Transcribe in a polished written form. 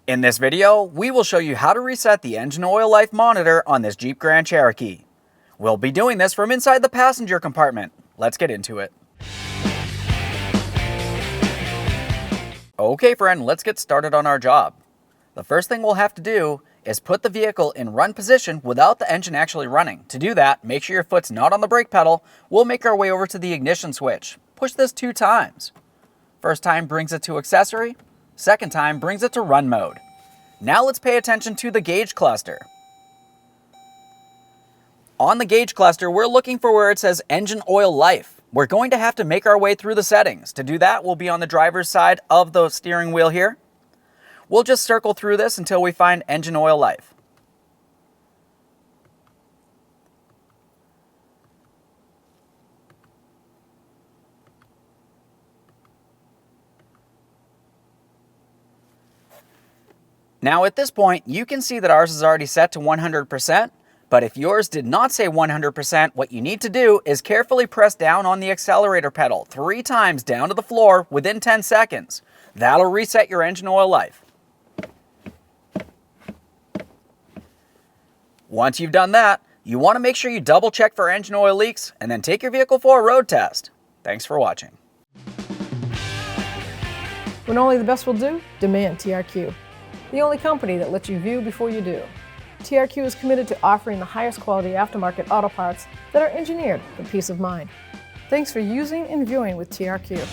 In this video, we will show you how to reset the engine oil life monitor on this Jeep Grand Cherokee. We'll be doing this from inside the passenger compartment. Let's get into it. Okay friend, let's get started on our job. The first thing we'll have to do is put the vehicle in run position without the engine actually running. To do that, make sure your foot's not on the brake pedal. We'll make our way over to the ignition switch. Push this 2 times. First time brings it to accessory. Second time brings it to run mode. Now let's pay attention to the gauge cluster. On the gauge cluster, we're looking for where it says engine oil life. We're going to have to make our way through the settings. To do that, we'll be on the driver's side of the steering wheel here. We'll just circle through this until we find engine oil life. Now at this point, you can see that ours is already set to 100%, but if yours did not say 100%, what you need to do is carefully press down on the accelerator pedal 3 times down to the floor within 10 seconds. That'll reset your engine oil life. Once you've done that, you want to make sure you double check for engine oil leaks and then take your vehicle for a road test. Thanks for watching. When only the best will do, demand TRQ. The only company that lets you view before you do. TRQ is committed to offering the highest quality aftermarket auto parts that are engineered for peace of mind. Thanks for using and viewing with TRQ.